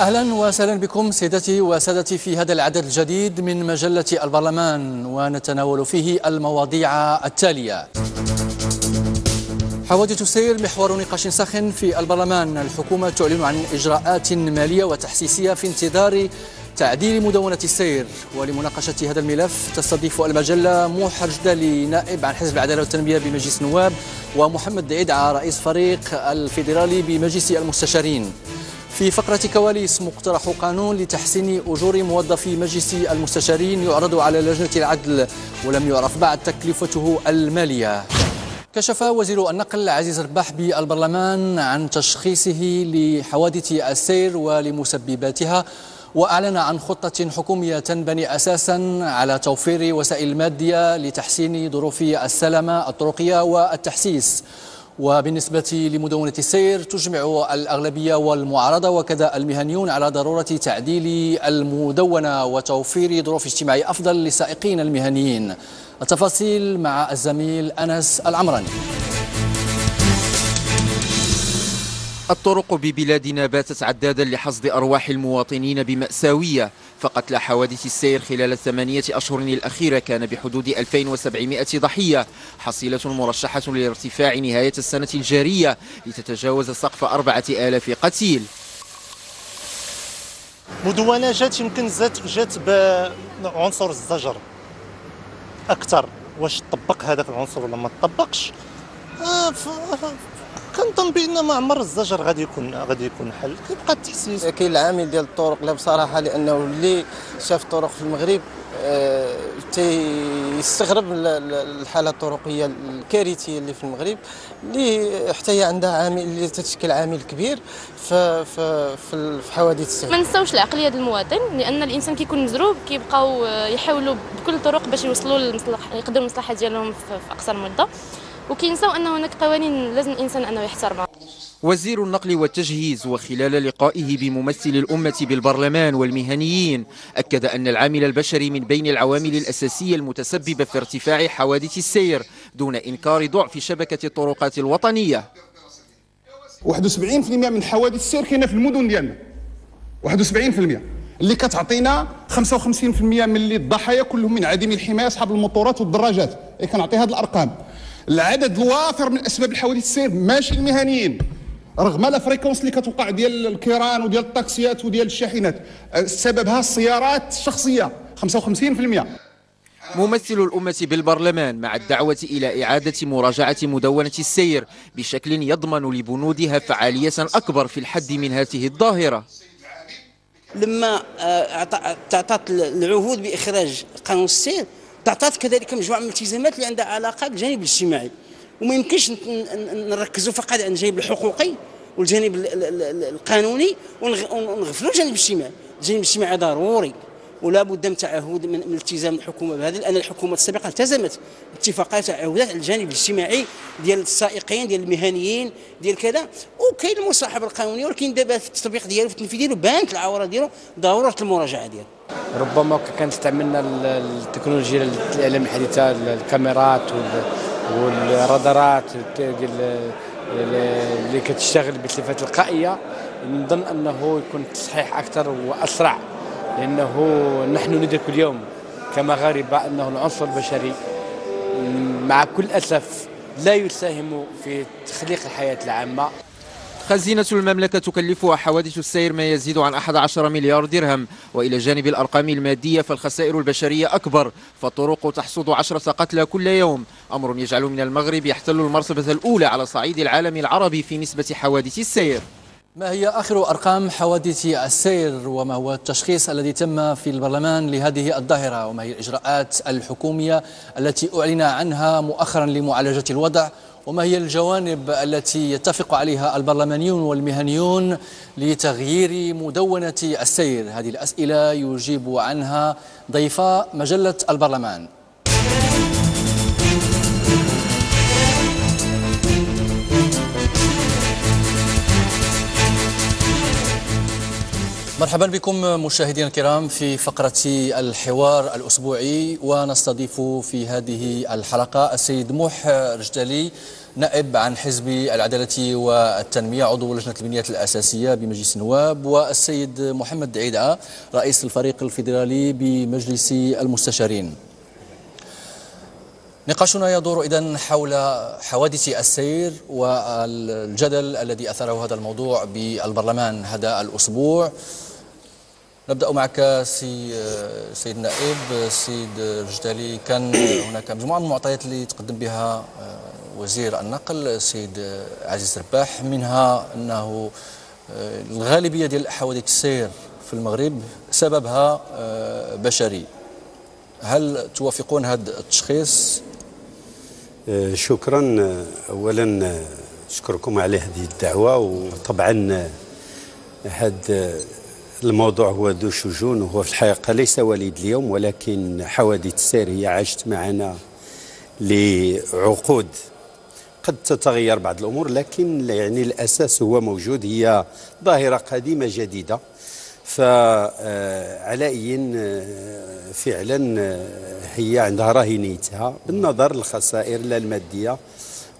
أهلا وسهلا بكم سيدتي وسادتي في هذا العدد الجديد من مجلة البرلمان، ونتناول فيه المواضيع التالية: حوادث السير محور نقاش ساخن في البرلمان. الحكومة تعلن عن إجراءات مالية وتحسيسية في انتظار تعديل مدونة السير. ولمناقشة هذا الملف تستضيف المجلة موحى الجدالي نائب عن حزب العدالة والتنمية بمجلس النواب، ومحمد دعيدعة رئيس فريق الفيدرالي بمجلس المستشارين. في فقرة كواليس مقترح قانون لتحسين أجور موظفي مجلس المستشارين يعرض على لجنة العدل، ولم يعرف بعد تكلفته المالية. كشف وزير النقل عزيز رباح بالبرلمان عن تشخيصه لحوادث السير ولمسبباتها، وأعلن عن خطة حكومية تنبني أساسا على توفير وسائل مادية لتحسين ظروف السلامة الطرقية والتحسيس. وبالنسبة لمدونة السير تجمع الأغلبية والمعارضة وكذا المهنيون على ضرورة تعديل المدونة وتوفير ظروف اجتماعية أفضل للسائقين المهنيين. التفاصيل مع الزميل أنس العمراني. الطرق ببلادنا باتت عدادا لحصد أرواح المواطنين بمأساوية، فقتل حوادث السير خلال 8 أشهر الأخيرة كان بحدود 2700 ضحية، حصيلة مرشحة لارتفاع نهاية السنة الجارية لتتجاوز سقف 4000 قتيل. مدونة جات يمكن جات بعنصر الزجر أكثر، واش طبق هذاك العنصر ولا ما طبقش. كنظن بان ما عمر الزجر غادي يكون حل، كيبقى التاسيس. كاين العامل ديال الطرق لا بصراحه، لانه اللي شاف الطرق في المغرب تيستغرب الحاله الطرقيه الكارثيه اللي في المغرب، اللي حتى هي عندها عامل اللي تتشكل عامل كبير في حوادث السير. ما نساوش العقليه ديال المواطن، لان الانسان كيكون مزروب كيبقاو يحاولوا بكل الطرق باش يوصلوا للمصلحه، يقدروا المصلحه ديالهم في اقصر مده، وكينساو ان هناك قوانين لازم الانسان انه يحترمها. وزير النقل والتجهيز وخلال لقائه بممثل الأمة بالبرلمان والمهنيين أكد أن العامل البشري من بين العوامل الأساسية المتسببة في ارتفاع حوادث السير، دون إنكار ضعف شبكة الطرقات الوطنية. 71% من حوادث السير كاينه في المدن ديالنا، 71% اللي كتعطينا 55% من اللي الضحايا كلهم من عديمي الحماية أصحاب الموطورات والدراجات. كنعطي هذه الأرقام. العدد الوافر من اسباب الحوادث السير ماشي المهنيين، رغم لا فريكونس اللي كتوقع ديال الكيران وديال الطاكسيات وديال الشاحنات، سببها السيارات الشخصيه 55%. ممثل الأمة بالبرلمان مع الدعوة إلى إعادة مراجعة مدونة السير بشكل يضمن لبنودها فعالية أكبر في الحد من هذه الظاهرة. لما تعطت العهود بإخراج قانون السير، تعطات كذلك مجموعة من الالتزامات اللي عندها علاقة بالجانب الاجتماعي، وما يمكنش نركزوا فقط على الجانب الحقوقي والجانب القانوني ونغفلوا الجانب الاجتماعي. الجانب الاجتماعي ضروري ولا بد من تعهد من التزام الحكومه بهذا، لان الحكومه السابقه التزمت باتفاقات وتعهدات على الجانب الاجتماعي ديال السائقين ديال المهنيين ديال كذا، وكاين المصاحبه القانونيه، ولكن دابا في التطبيق ديالو في التنفيذ ديالو بانت العوره ديالو، ضروره المراجعه ديالو. ربما كان استعملنا التكنولوجيا الاعلام الحديثه، الكاميرات والرادارات اللي كتشتغل بالصفه تلقائيه، نظن انه يكون تصحيح اكثر واسرع، لانه نحن ندرك اليوم كمغاربه انه العنصر البشري مع كل اسف لا يساهم في تخليق الحياه العامه. خزينة المملكة تكلفها حوادث السير ما يزيد عن 11 مليار درهم، وإلى جانب الأرقام المادية فالخسائر البشرية أكبر، فالطرق تحصد 10 قتلى كل يوم، أمر يجعل من المغرب يحتل المرتبة الأولى على صعيد العالم العربي في نسبة حوادث السير. ما هي آخر أرقام حوادث السير، وما هو التشخيص الذي تم في البرلمان لهذه الظاهرة، وما هي الإجراءات الحكومية التي أعلن عنها مؤخرا لمعالجة الوضع، وما هي الجوانب التي يتفق عليها البرلمانيون والمهنيون لتغيير مدونة السير؟ هذه الأسئلة يجيب عنها ضيفا مجلة البرلمان. مرحبا بكم مشاهدينا الكرام في فقرة الحوار الأسبوعي، ونستضيف في هذه الحلقة السيد موحى الجدالي نائب عن حزب العدالة والتنمية عضو لجنة البنيات الأساسية بمجلس النواب، والسيد محمد عيدعة رئيس الفريق الفيدرالي بمجلس المستشارين. نقاشنا يدور إذن حول حوادث السير والجدل الذي أثاره هذا الموضوع بالبرلمان هذا الأسبوع. نبدأ معك سيد النائب. سيد الجدالي، كان هناك مجموعة من المعطيات اللي تقدم بها وزير النقل السيد عزيز رباح، منها أنه الغالبية ديال حوادث السير في المغرب سببها بشري. هل توافقون هذا التشخيص؟ شكرا. اولا اشكركم على هذه الدعوه، وطبعا هذا الموضوع هو ذو شجون، وهو في الحقيقه ليس وليد اليوم، ولكن حوادث السير هي عاشت معنا لعقود. قد تتغير بعض الامور، لكن يعني الاساس هو موجود، هي ظاهره قديمه جديده. فعلى فعلا هي عندها راهنيتها بالنظر للخسائر لا الماديه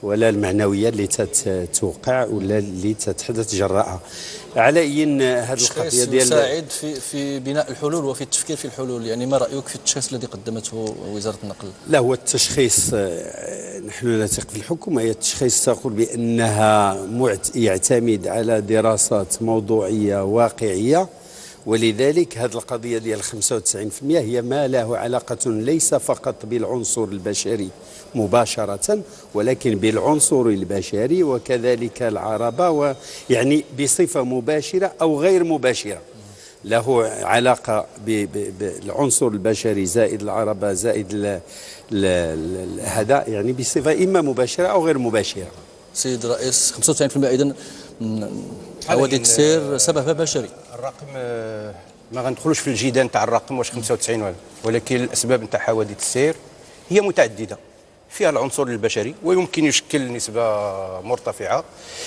ولا المعنويه اللي تتوقع ولا اللي تتحدث جراءها. على هذه القضيه ديال يساعد في بناء الحلول وفي التفكير في الحلول. يعني ما رايك في التشخيص الذي قدمته وزاره النقل؟ لا، هو التشخيص نحن نثق في الحكومه. هي التشخيص تقول بانها يعتمد على دراسات موضوعيه واقعيه، ولذلك هذه القضية ديال 95% هي ما له علاقة ليس فقط بالعنصر البشري مباشرة، ولكن بالعنصر البشري وكذلك العربة، ويعني بصفة مباشرة أو غير مباشرة. له علاقة بالعنصر البشري زائد العربة زائد هذا، يعني بصفة إما مباشرة أو غير مباشرة. سيد الرئيس، 95% إذن حوادث السير سببها بشري. الرقم ما غندخلوش في الجدال تاع الرقم واش 95 ولكن الاسباب نتاع حوادث السير هي متعدده. فيها العنصر البشري ويمكن يشكل نسبه مرتفعه،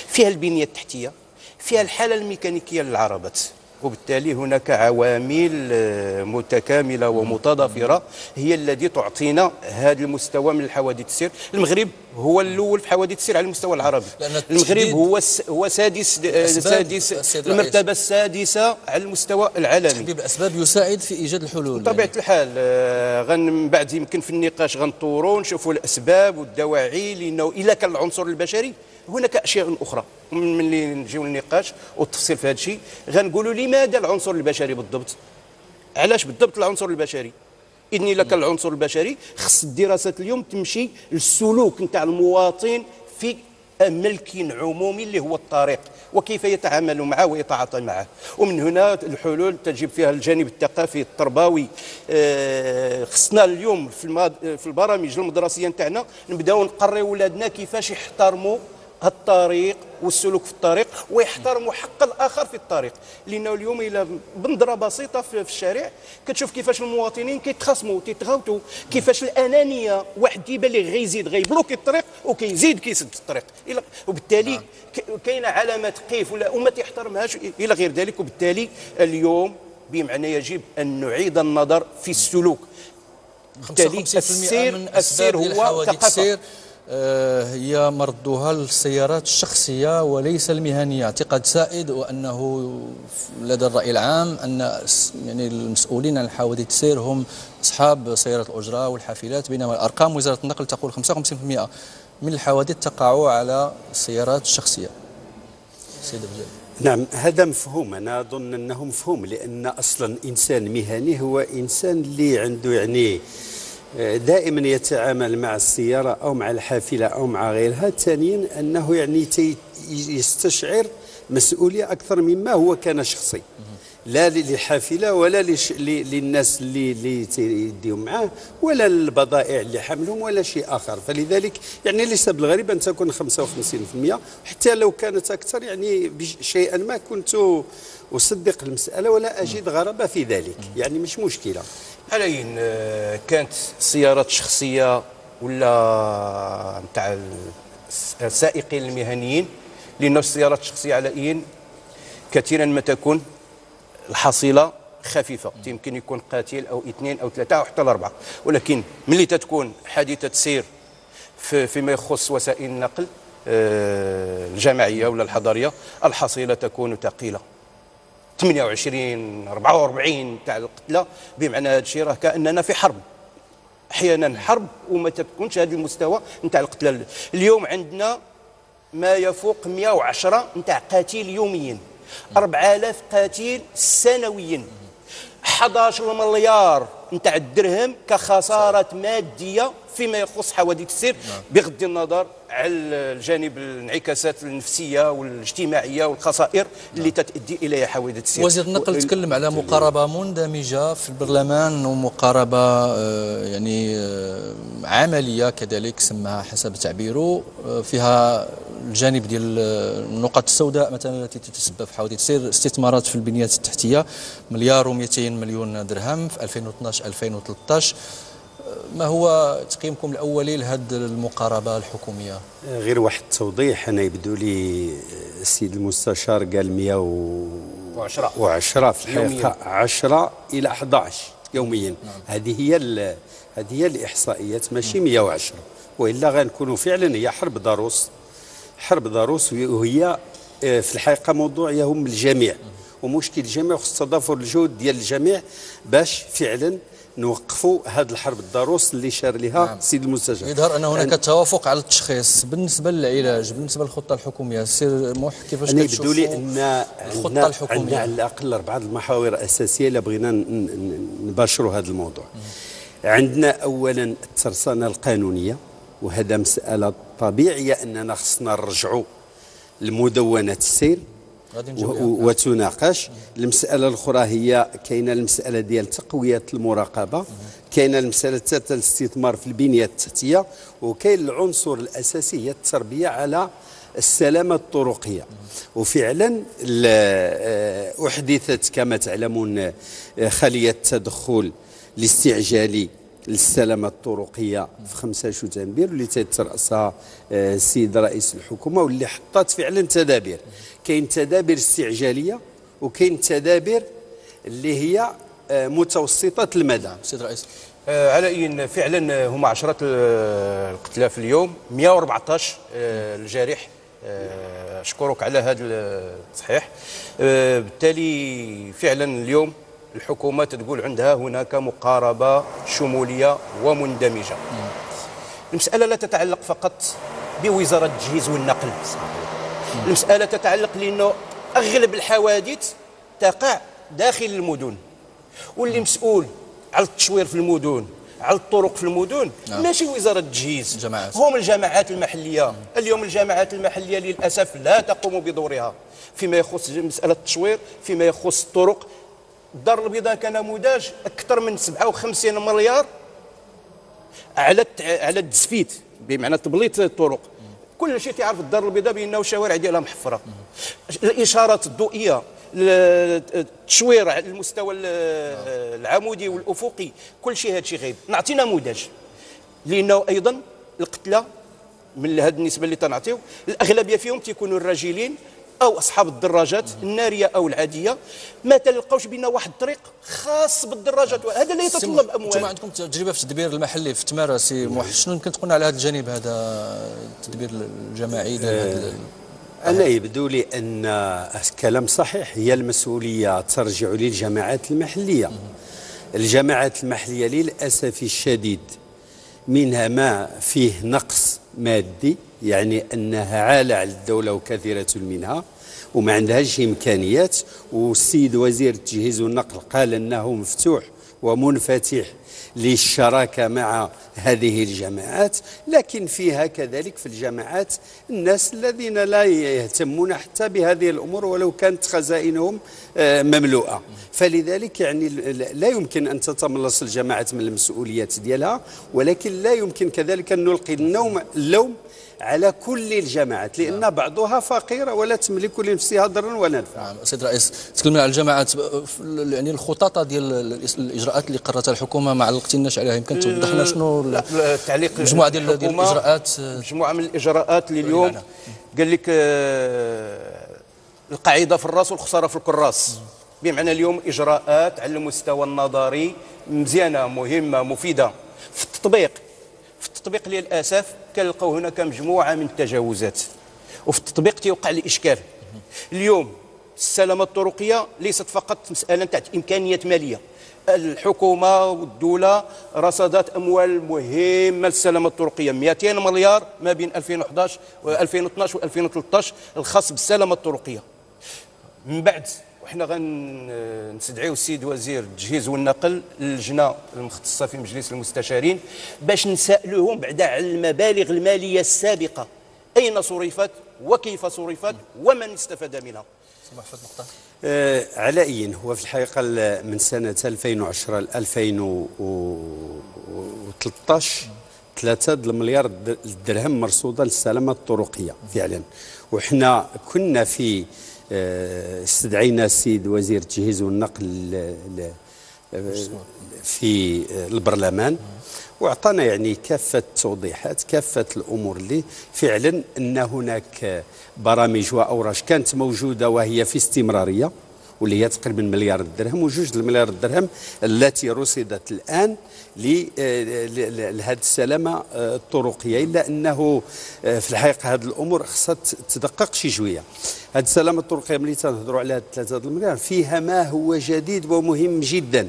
فيها البنيه التحتيه، فيها الحاله الميكانيكيه للعربات، وبالتالي هناك عوامل متكامله ومتضافره هي التي تعطينا هذا المستوى من الحوادث السير. المغرب هو الاول في حوادث السير على المستوى العربي. المغرب هو سادس المرتبه السادسه على المستوى العالمي. تحديد الاسباب يساعد في ايجاد الحلول. بطبيعه الحال من بعد يمكن في النقاش غنطوروا نشوفوا الاسباب والدواعي، لانه الا كان العنصر البشري هناك اشياء اخرى. ملي نجيو للنقاش والتفصيل في هذا الشيء غنقولوا لماذا العنصر البشري بالضبط؟ علاش بالضبط العنصر البشري؟ إذن إلا كان العنصر البشري خص الدراسات اليوم تمشي للسلوك نتاع المواطن في ملك عمومي اللي هو الطريق، وكيف يتعامل معه ويتعاطى معه. ومن هنا الحلول تجب فيها الجانب الثقافي التربوي. خصنا اليوم في البرامج المدرسيه نتاعنا نبداو نقريو ولادنا كيفاش يحترموا الطريق والسلوك في الطريق، ويحترموا حق الاخر في الطريق. لانه اليوم الى بنظره بسيطه في الشارع كتشوف كيفاش المواطنين كيتخاصموا وتيتغاوتوا، كيفاش الانانيه، واحد كيبان ليه غيزيد غيبلوكي الطريق وكيزيد كيسد الطريق، وبالتالي كاينه علامات قيف وما تيحترمهاش الى غير ذلك. وبالتالي اليوم بمعنى يجب ان نعيد النظر في السلوك. بالتالي السير هو ثقافه. هي مردها للسيارات الشخصية وليس المهنية. اعتقاد سائد وأنه لدى الرأي العام أن يعني المسؤولين عن حوادث السير هم أصحاب سيارات الأجرة والحافلات، بينما الأرقام وزارة النقل تقول 55% من الحوادث تقع على السيارات الشخصية. سيد الرجال. نعم، هذا مفهوم. أنا أظن أنه مفهوم، لأن أصلا إنسان مهني هو إنسان اللي عنده يعني دائما يتعامل مع السيارة أو مع الحافلة أو مع غيرها. ثانيا أنه يعني يستشعر مسؤولية أكثر مما هو كان شخصي، لا للحافلة ولا للناس اللي يديهم معاه ولا للبضائع اللي حملهم ولا شيء آخر. فلذلك يعني ليس بالغريب أن تكون 55%، حتى لو كانت أكثر يعني شيئا ما كنت أصدق المسألة ولا أجد غرابة في ذلك، يعني مش مشكلة. على كانت سيارات شخصيه ولا نتاع السائقين المهنيين، لأن السيارات الشخصيه على كثيرا ما تكون الحصيله خفيفه، يمكن يكون قاتل او اثنين او ثلاثه او حتى اربعه، ولكن ملي تتكون حادثه سير فيما يخص وسائل النقل الجماعيه ولا الحضاريه، الحصيله تكون ثقيله. 28 44 تاع القتله، بمعنى هذا الشيء راه كاننا في حرب، احيانا حرب وما تكونش هذا المستوى نتاع القتله. اليوم عندنا ما يفوق 110 نتاع قتيل يوميا، 4000 قتيل سنويا، 11 مليار نتاع الدرهم كخساره ماديه فيما يخص حوادث السير، بغض النظر على الجانب الانعكاسات النفسيه والاجتماعيه والخسائر اللي تؤدي اليها حوادث السير. وزير النقل تكلم على مقاربه مندمجه في البرلمان ومقاربه يعني عمليه كذلك سماها حسب تعبيره، فيها الجانب ديال النقط السوداء مثلا التي تتسبب في حوادث السير، استثمارات في البنيات التحتيه مليار و200 مليون درهم في 2012 2013. ما هو تقييمكم الاولي لهذه المقاربه الحكوميه؟ غير واحد التوضيح، انا يبدو لي السيد المستشار قال 110 في الحقيقه 10 الى 11 يوميا. هذه هي الاحصائيات ماشي 110، والا غنكونوا فعلا هي حرب ضروس، وهي في الحقيقه موضوع يهم الجميع ومشكل الجميع، وخص تضافر الجهود ديال الجميع باش فعلا نوقفوا هذه الحرب الضروس اللي شار لها السيد المستشار. يظهر ان هناك توافق على التشخيص. بالنسبه للعلاج، بالنسبه للخطه الحكوميه، السير موح كيفاش كتشوفوا؟ يبدو لي ان الخطه الحكوميه عندنا على الاقل 4 المحاور الاساسيه اللي بغينا نباشروا هذا الموضوع. عندنا اولا الترسانه القانونيه، وهذا مساله طبيعيه اننا خصنا نرجعوا لمدونه السير وتناقش. المساله الاخرى هي كاينه المساله ديال تقويه المراقبه، كاينه المساله الثالثه الاستثمار في البنيه التحتيه، وكاين العنصر الاساسي هي التربيه على السلامه الطرقيه. وفعلا احدثت كما تعلمون خليه التدخل الاستعجالي للسلامه الطرقيه في 5 شتنبر، واللي تترأسها السيد رئيس الحكومه، واللي حطت فعلا تدابير. كاين تدابير استعجاليه وكاين تدابير اللي هي متوسطه المدى. سيد الرئيس، على ان فعلا هما 10 القتلى في اليوم، 114 الجارح. اشكرك على هذا التصحيح. بالتالي فعلا اليوم الحكومه تقول عندها هناك مقاربه شموليه ومندمجه. المساله لا تتعلق فقط بوزاره التجهيز والنقل، المساله تتعلق لانه اغلب الحوادث تقع داخل المدن، واللي مسؤول على التشوير في المدن، على الطرق في المدن ماشي وزاره التجهيز، هم الجماعات المحليه. اليوم الجماعات المحليه للاسف لا تقوم بدورها فيما يخص مساله التشوير، فيما يخص الطرق. الدار البيضاء كنموذج اكثر من 57 مليار على التسفيت، بمعنى تبليط الطرق. كل شيء تعرف الدار البيضاء بانه الشوارع ديالها محفره. الاشارات الضوئيه، التشوير على المستوى العمودي والافقي، كل شيء هذا الشيء غايب. نعطي نموذج لانه ايضا القتله من هذه النسبه اللي تنعطيو الاغلبيه فيهم تيكونوا الراجلين او اصحاب الدراجات الناريه او العاديه، ما تلقاوش بنا واحد الطريق خاص بالدراجات. هذا اللي يتطلب اموال. انتم عندكم تجربه في التدبير المحلي في تمارا، سي موحد، شنو يمكن تقولنا على هذا الجانب، هذا التدبير الجماعي؟ أنا يبدو لي أن كلام صحيح، هي المسؤولية ترجع للجماعات المحلية. الجماعات المحلية للأسف الشديد منها ما فيه نقص مادي، يعني أنها عالة على الدولة وكثيرة منها وما عندهاش إمكانيات. والسيد وزير التجهيز والنقل قال أنه مفتوح ومنفتح للشراكة مع هذه الجماعات، لكن فيها كذلك في الجماعات الناس الذين لا يهتمون حتى بهذه الأمور ولو كانت خزائنهم مملوءة. فلذلك يعني لا يمكن أن تتملص الجماعات من المسؤوليات ديالها، ولكن لا يمكن كذلك أن نلقي اللوم على كل الجماعات، لأن بعضها فقيرة ولا تملك لنفسها ضرا ولا نفعا. سيد الرئيس، تكلمنا على الجماعات، يعني الخطط ديال الاجراءات اللي قررتها الحكومه ما علقتيناش عليها، يمكن توضح لنا شنو التعليق؟ مجموعه ديال الاجراءات، مجموعه من الاجراءات اللي اليوم قال لك القاعده في الراس والخساره في الكراس. بمعنى اليوم اجراءات على المستوى النظري مزيانه، مهمه، مفيده. في التطبيق التطبيق للاسف كنلقاو هناك مجموعه من التجاوزات، وفي التطبيق تيوقع الاشكال. اليوم السلامه الطرقيه ليست فقط مساله تاع امكانيات ماليه، الحكومه والدوله رصدت اموال مهمه للسلامه الطرقيه، 200 مليار ما بين 2011 و2012 و2013 الخاص بالسلامه الطرقيه. من بعد وحنا غنستدعيو السيد وزير التجهيز والنقل اللجنه المختصه في مجلس المستشارين باش نسالوهم بعدا على المبالغ الماليه السابقه، اين صرفت وكيف صرفت ومن استفاد منها. على أي هو في الحقيقة من سنة 2010 ل 2013 3 المليار الدرهم مرصودة للسلامة الطرقية فعلا. وحنا كنا في استدعينا السيد وزير التجهيز والنقل في البرلمان واعطانا يعني كافه التوضيحات، كافه الامور اللي فعلا ان هناك برامج واوراش كانت موجوده وهي في استمراريه واللي هي تقريبا مليار درهم وجوج المليار درهم التي رصدت الان لهذه السلامه الطرقيه، الا انه في الحقيقه هذه الامور خصها تدقق شي شويه. هذه السلامه الطرقيه ملي تنهضروا على 3 المليار فيها ما هو جديد ومهم جدا،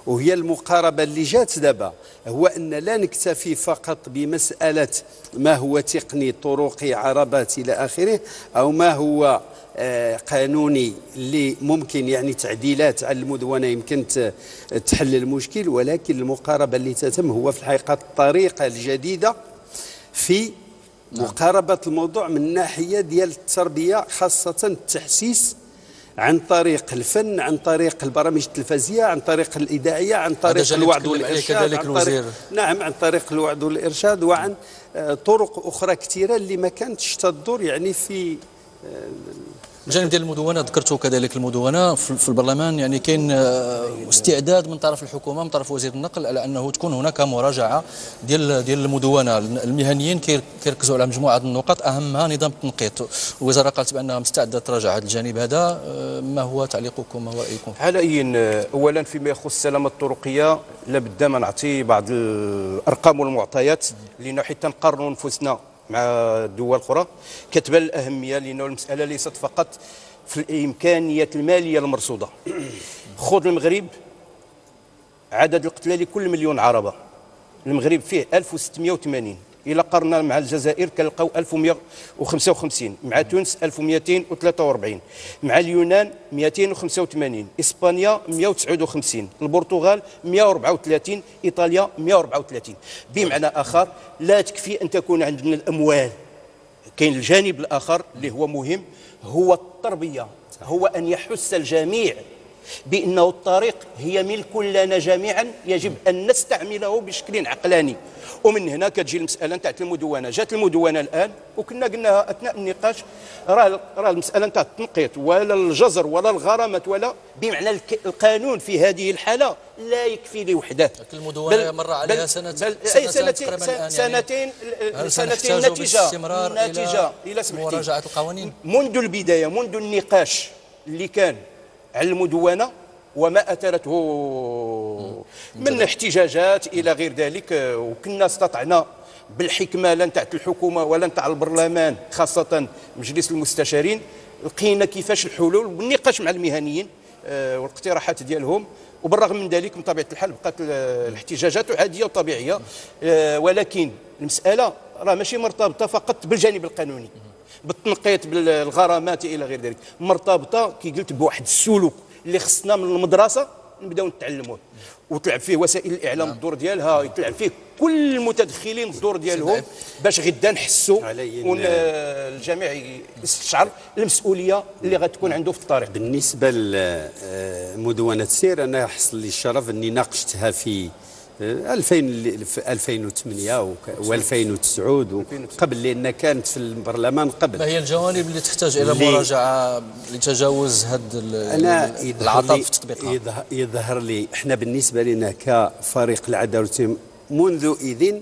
وهي المقاربة اللي جات دابا، هو أن لا نكتفي فقط بمسألة ما هو تقني طرقي عربات إلى آخره أو ما هو قانوني اللي ممكن يعني تعديلات على المدونة يمكن تحل المشكل، ولكن المقاربة اللي تتم هو في الحقيقة الطريقة الجديدة في مقاربة الموضوع من الناحية ديال التربية، خاصة التحسيس عن طريق الفن، عن طريق البرامج التلفزيونية، عن طريق الإذاعية، عن طريق الوعظ والإرشاد، عن طريق الوعظ والإرشاد، وعن طرق أخرى كثيرة اللي ما كانتش تدور يعني في الجانب ديال المدونه. ذكرتوا كذلك المدونه في البرلمان، يعني كاين استعداد من طرف الحكومه من طرف وزير النقل على انه تكون هناك مراجعه ديال المدونه. المهنيين كيركزوا على مجموعه النقاط اهمها نظام التنقيط، الوزاره قالت بانها مستعده تراجع هذا الجانب هذا. ما هو تعليقكم، ما هو رايكم؟ على أي اولا فيما يخص السلامه الطرقيه لابد ما نعطي بعض الارقام والمعطيات لانه حتى نقارنوا نفوسنا مع الدول الاخرى كتبان الاهميه، لانه المساله ليست فقط في الامكانيات الماليه المرصوده. خذ المغرب، عدد القتلى لكل مليون عربه المغرب فيه 1680، الى قارنا مع الجزائر كنلقاو 1155، مع تونس 1243، مع اليونان 285، اسبانيا 159، البرتغال 134، ايطاليا 134. بمعنى اخر لا تكفي ان تكون عندنا الاموال، كاين الجانب الاخر اللي هو مهم، هو التربيه، هو ان يحس الجميع بأنه الطريق هي ملك لنا جميعا، يجب أن نستعمله بشكل عقلاني. ومن هنا كتجي المسألة نتاع المدونة. جات المدونة الآن وكنا قلناها أثناء النقاش، راه المسألة نتاع التنقيط ولا الجزر ولا الغرامات ولا بمعنى القانون في هذه الحالة لا يكفي لوحده. المدونة مر عليها سنتين نتيجة إلى مراجعة القوانين منذ البداية، منذ النقاش اللي كان على المدونة وما أثرته من احتجاجات إلى غير ذلك، وكنا استطعنا بالحكمة لا نتاع الحكومة ولا نتاع البرلمان خاصة مجلس المستشارين لقينا كيفاش الحلول والنقاش مع المهنيين والاقتراحات ديالهم. وبالرغم من ذلك من طبيعة الحال بقات الاحتجاجات عادية وطبيعية، ولكن المسألة راه ماشي مرتبطة فقط بالجانب القانوني بالتنقيط بالغرامات الى غير ذلك، مرتبطه كي قلت بواحد السلوك اللي خصنا من المدرسه نبداو نتعلموه، وتلعب فيه وسائل الاعلام الدور ديالها، يتلعب فيه كل المتدخلين الدور ديالهم باش غدا نحسوا والجميع يستشعر المسؤوليه اللي غتكون عنده في الطريق. بالنسبه لمدونه السير انا حصل لي الشرف اني ناقشتها في 2008 و2009 وقبل، لان كانت في البرلمان قبل. ما هي الجوانب اللي تحتاج الى مراجعه لتجاوز هذا العطاء في تطبيقها؟ يظهر لي احنا بالنسبه لنا كفريق العداله منذ اذن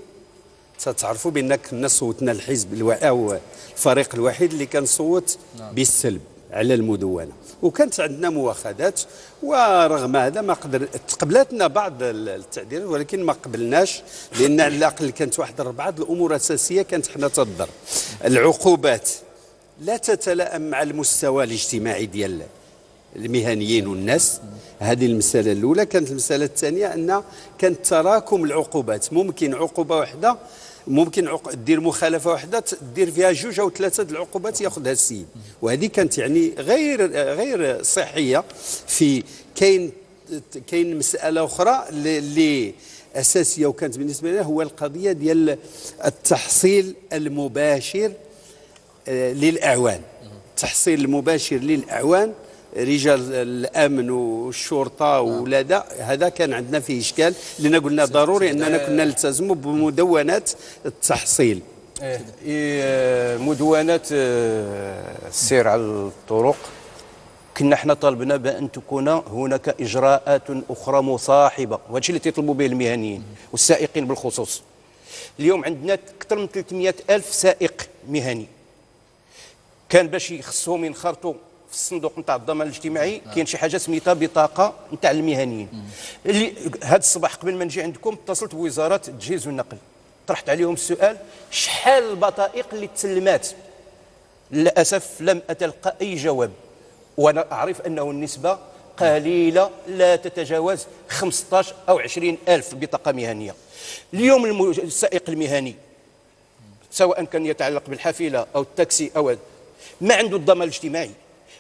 تتعرفوا بان كنا صوتنا الحزب او الفريق الوحيد اللي كان صوت بالسلب على المدونه، وكانت عندنا مواخذات، ورغم هذا ما تقبلتنا بعض التعديلات ولكن ما قبلناش، لان على الاقل كانت واحد 4 الامور اساسيه كانت حنا تضر. العقوبات لا تتلائم مع المستوى الاجتماعي ديال المهنيين والناس، هذه المساله الاولى. كانت المساله الثانيه ان كانت تراكم العقوبات، ممكن عقوبه واحده ممكن دير مخالفه واحده دير فيها 2 أو 3 العقوبات ياخذها السيد، وهذه كانت يعني غير صحيه. في كاين مساله اخرى اللي اساسيه وكانت بالنسبه لنا، هو القضيه ديال التحصيل المباشر للاعوان. التحصيل المباشر للاعوان رجال الامن والشرطه ولا هذا كان عندنا فيه اشكال، لان قلنا ضروري اننا كنا نلتزموا بمدونات التحصيل. مدونات السير على الطرق كنا احنا طالبنا بان تكون هناك اجراءات اخرى مصاحبه، وهذا الشيء اللي تيطلبوا به المهنيين والسائقين بالخصوص. اليوم عندنا اكثر من 300 ألف سائق مهني، كان باش يخصهم ينخرطوا في الصندوق نتاع الضمان الاجتماعي كاين شي حاجه سميتها بطاقه نتاع المهنيين. اللي هذا الصباح قبل ما نجي عندكم اتصلت بوزاره التجهيز والنقل، طرحت عليهم السؤال شحال البطائق اللي تسلمات. للاسف لم اتلقى اي جواب، وانا اعرف انه النسبه قليله لا تتجاوز 15 أو 20 ألف بطاقه مهنيه. اليوم السائق المهني سواء كان يتعلق بالحافله او التاكسي او ما عنده الضمان الاجتماعي،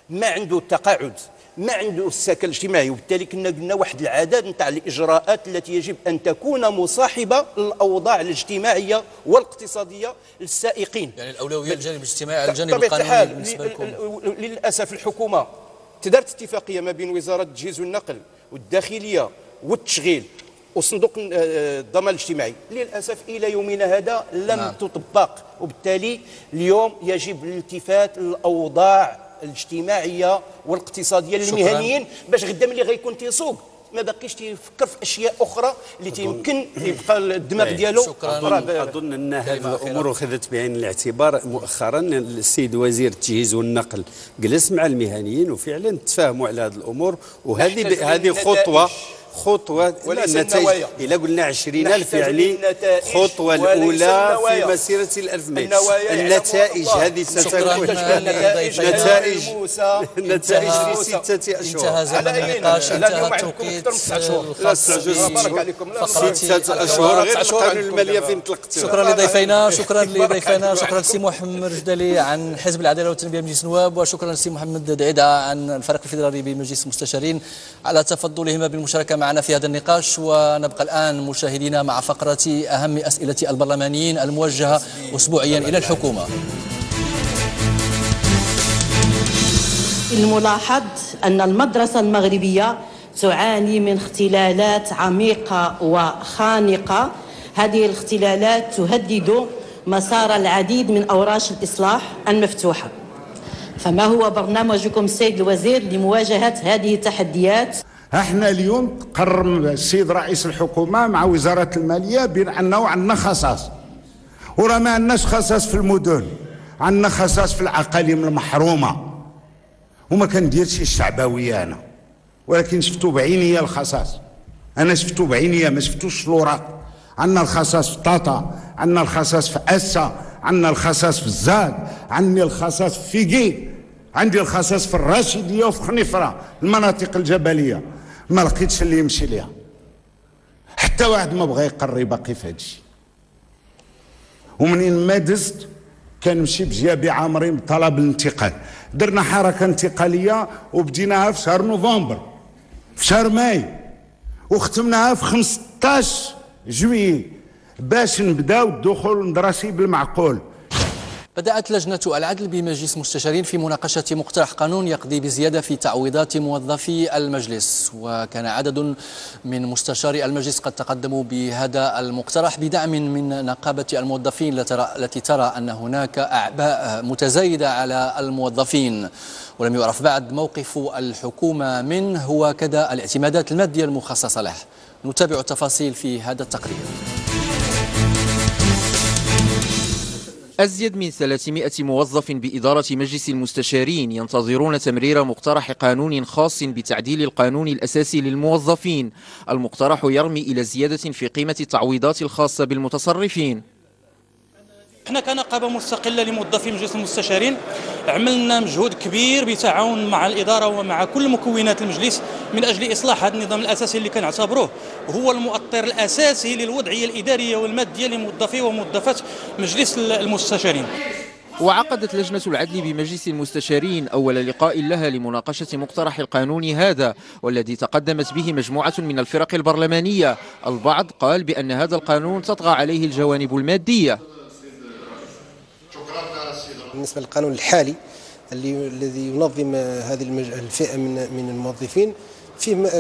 ما عنده التقاعد، ما عنده السكن الاجتماعي، وبالتالي كنا قلنا واحد العدد نتاع الاجراءات التي يجب ان تكون مصاحبه للاوضاع الاجتماعيه والاقتصاديه للسائقين. يعني الاولويه للجانب الاجتماعي على الجانب القانوني بالنسبه لكم. للاسف الحكومه تدارت اتفاقيه ما بين وزاره التجهيز والنقل والداخليه والتشغيل وصندوق الضمان الاجتماعي، للاسف الى يومنا هذا لم تطبق، وبالتالي اليوم يجب الالتفات للاوضاع الاجتماعيه والاقتصاديه للمهنيين باش غدا ملي غيكون تيسوق ما باقيش تيفكر في اشياء اخرى اللي تيمكن يبقى الدماغ ديالو. اظن ان هذه الامور اخذت بعين الاعتبار مؤخرا. السيد وزير التجهيز والنقل جلس مع المهنيين وفعلا تفاهموا على هذه الامور، وهذه خطوة النتائج. إلا قلنا 20,000 يعني خطوة الأولى في مسيرة 1000 متر. النتائج هذه ستكون نتائج في 6 أشهر. انتهى زمن النقاش، انتهى التوقيت الخاص 6 أشهر غير القانون المالية فين تلقتوه. شكرا لضيفينا شكرا للسي محمد رجدلي عن حزب العدالة والتنمية بمجلس النواب، وشكرا للسي محمد دعيدة عن الفريق الفيدرالي بمجلس المستشارين على تفضلهما بالمشاركة معنا في هذا النقاش. ونبقى الآن مشاهدينا مع فقرة أهم أسئلة البرلمانيين الموجهة أسبوعيا إلى الحكومة. الملاحظ أن المدرسة المغربية تعاني من اختلالات عميقة وخانقة. هذه الاختلالات تهدد مسار العديد من أوراش الإصلاح المفتوحة، فما هو برنامجكم سيد الوزير لمواجهة هذه التحديات؟ احنا اليوم قرر السيد رئيس الحكومه مع وزاره الماليه بين انه عندنا خصاص، وراه ما عندناش خصاص في المدن، عندنا خصاص في العقاليم المحرومه، وما كنديرش الشعبويه انا، ولكن شفتو بعينيا الخصاص. انا شفتو بعينيا ما شفتوش الوراق. عندنا الخصاص في طاطا، عندنا الخصاص في اسا، عندنا الخصاص في الزاد، عندي الخصاص في فيقي، عندي الخصاص في الراشديه وفي خنيفره، المناطق الجبليه. ما لقيتش اللي يمشي ليها، حتى واحد ما بغى يقري باقي في هذا الشيء. ومنين ما دزت كنمشي بجيابي عامرين بطلب الانتقال. درنا حركه انتقاليه وبديناها في شهر نوفمبر، في شهر ماي، وختمناها في 15 جويي باش نبداو الدخول المدرسي بالمعقول. بدأت لجنة العدل بمجلس المستشارين في مناقشة مقترح قانون يقضي بزيادة في تعويضات موظفي المجلس، وكان عدد من مستشاري المجلس قد تقدموا بهذا المقترح بدعم من نقابة الموظفين التي ترى أن هناك أعباء متزايدة على الموظفين، ولم يعرف بعد موقف الحكومة منه وكذا الاعتمادات المادية المخصصة له. نتابع التفاصيل في هذا التقرير. أزيد من 300 موظف بإدارة مجلس المستشارين ينتظرون تمرير مقترح قانون خاص بتعديل القانون الأساسي للموظفين. المقترح يرمي إلى زيادة في قيمة التعويضات الخاصة بالمتصرفين. احنا كنقابه مستقله لموظفي مجلس المستشارين عملنا مجهود كبير بتعاون مع الاداره ومع كل مكونات المجلس من اجل اصلاح هذا النظام الاساسي اللي كنعتبروه هو المؤطر الاساسي للوضعيه الاداريه والماديه لموظفي وموظفات مجلس المستشارين. وعقدت لجنة العدل بمجلس المستشارين أول لقاء لها لمناقشة مقترح القانون هذا، والذي تقدمت به مجموعة من الفرق البرلمانية. البعض قال بأن هذا القانون تطغى عليه الجوانب المادية. بالنسبة للقانون الحالي الذي ينظم هذه الفئة من الموظفين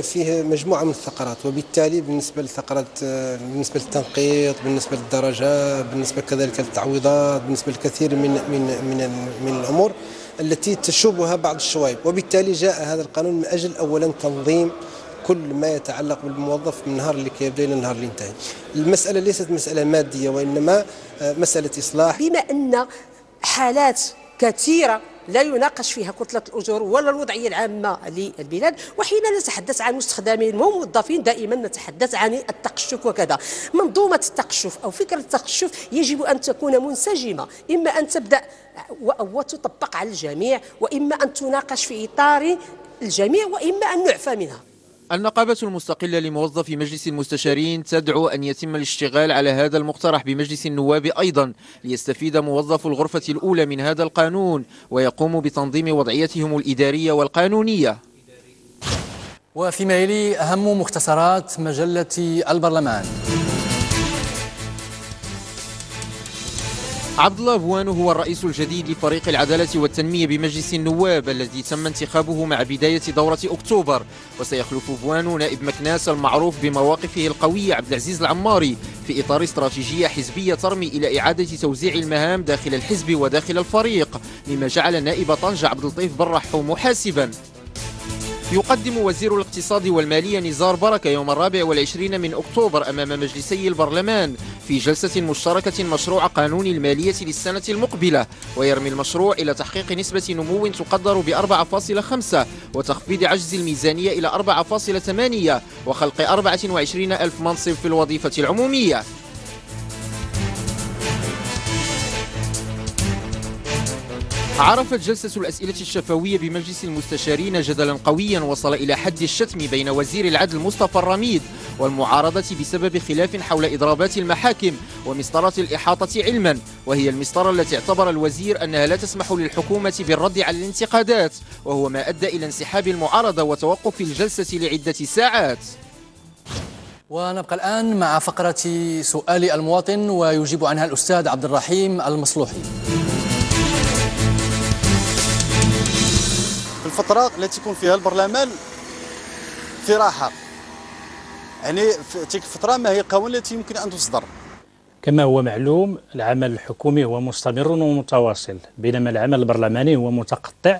فيه مجموعة من الثغرات، وبالتالي بالنسبة للثغرات بالنسبة للتنقيط، بالنسبة للدرجات، بالنسبة كذلك للتعويضات، بالنسبة للكثير من الأمور التي تشوبها بعض الشوائب، وبالتالي جاء هذا القانون من أجل أولا تنظيم كل ما يتعلق بالموظف من النهار اللي كيبدا الى النهار اللي ينتهي. المسألة ليست مسألة مادية وإنما مسألة إصلاح. بما أن حالات كثيرة لا يناقش فيها كتلة الأجور ولا الوضعية العامة للبلاد، وحين نتحدث عن مستخدمين وموظفين دائما نتحدث عن التقشف وكذا. منظومة التقشف أو فكرة التقشف يجب أن تكون منسجمة، إما أن تبدأ وتطبق على الجميع، وإما أن تناقش في إطار الجميع، وإما أن نعفى منها. النقابة المستقلة لموظفي مجلس المستشارين تدعو أن يتم الاشتغال على هذا المقترح بمجلس النواب أيضا، ليستفيد موظف الغرفة الأولى من هذا القانون ويقوموا بتنظيم وضعيتهم الإدارية والقانونية. وفيما يلي أهم مختصرات مجلة البرلمان. عبد الله بوانو هو الرئيس الجديد لفريق العدالة والتنمية بمجلس النواب الذي تم انتخابه مع بداية دورة أكتوبر، وسيخلف بوانو نائب مكناس المعروف بمواقفه القوية عبد العزيز العماري في إطار استراتيجية حزبية ترمي إلى إعادة توزيع المهام داخل الحزب وداخل الفريق، مما جعل نائب طنجة عبد اللطيف برح محاسبا. يقدم وزير الاقتصاد والمالية نزار بركة يوم 24 من أكتوبر أمام مجلسي البرلمان في جلسة مشتركة مشروع قانون المالية للسنة المقبلة، ويرمي المشروع إلى تحقيق نسبة نمو تقدر ب 4.5 وتخفيض عجز الميزانية إلى 4.8 وخلق 24,000 منصب في الوظيفة العمومية. عرفت جلسة الأسئلة الشفوية بمجلس المستشارين جدلا قويا وصل إلى حد الشتم بين وزير العدل مصطفى الرميد والمعارضة بسبب خلاف حول إضرابات المحاكم ومسطرة الإحاطة علما، وهي المسطرة التي اعتبر الوزير أنها لا تسمح للحكومة بالرد على الانتقادات، وهو ما أدى إلى انسحاب المعارضة وتوقف الجلسة لعدة ساعات. ونبقى الآن مع فقرة سؤال المواطن ويجيب عنها الأستاذ عبد الرحيم المصلوحي. الفترة التي يكون فيها البرلمان في راحة، يعني في تلك الفترة ما هي القوانين التي يمكن أن تصدر؟ كما هو معلوم العمل الحكومي هو مستمر ومتواصل، بينما العمل البرلماني هو متقطع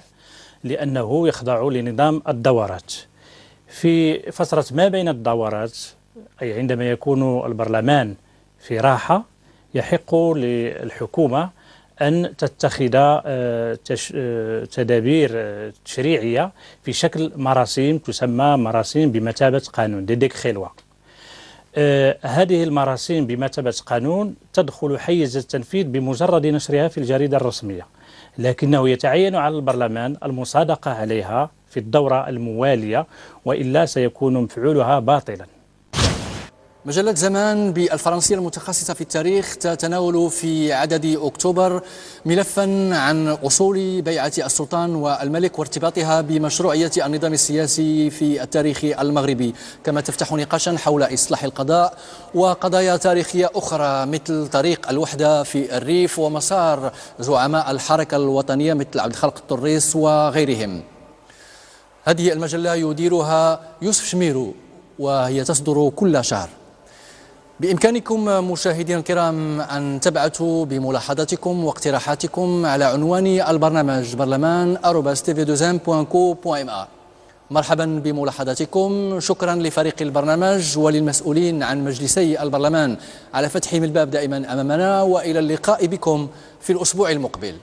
لأنه يخضع لنظام الدورات. في فترة ما بين الدورات أي عندما يكون البرلمان في راحة يحق للحكومة أن تتخذ تدابير تشريعية في شكل مراسيم تسمى مراسيم بمثابة قانون ديديك خلوة. هذه المراسيم بمثابة قانون تدخل حيز التنفيذ بمجرد نشرها في الجريدة الرسمية، لكنه يتعين على البرلمان المصادقة عليها في الدورة الموالية، وإلا سيكون مفعولها باطلا. مجلة زمان بالفرنسية المتخصصة في التاريخ تتناول في عدد أكتوبر ملفا عن أصول بيعة السلطان والملك وارتباطها بمشروعية النظام السياسي في التاريخ المغربي، كما تفتح نقاشا حول إصلاح القضاء وقضايا تاريخية أخرى مثل طريق الوحدة في الريف ومسار زعماء الحركة الوطنية مثل عبد الخالق الطريس وغيرهم. هذه المجلة يديرها يوسف شميرو وهي تصدر كل شهر. بإمكانكم مشاهدينا الكرام أن تبعثوا بملاحظاتكم واقتراحاتكم على عنوان البرنامج برلمان@tv2m.co.ma. مرحبا بملاحظاتكم. شكرا لفريق البرنامج وللمسؤولين عن مجلسي البرلمان على فتحهم الباب دائما أمامنا، وإلى اللقاء بكم في الأسبوع المقبل.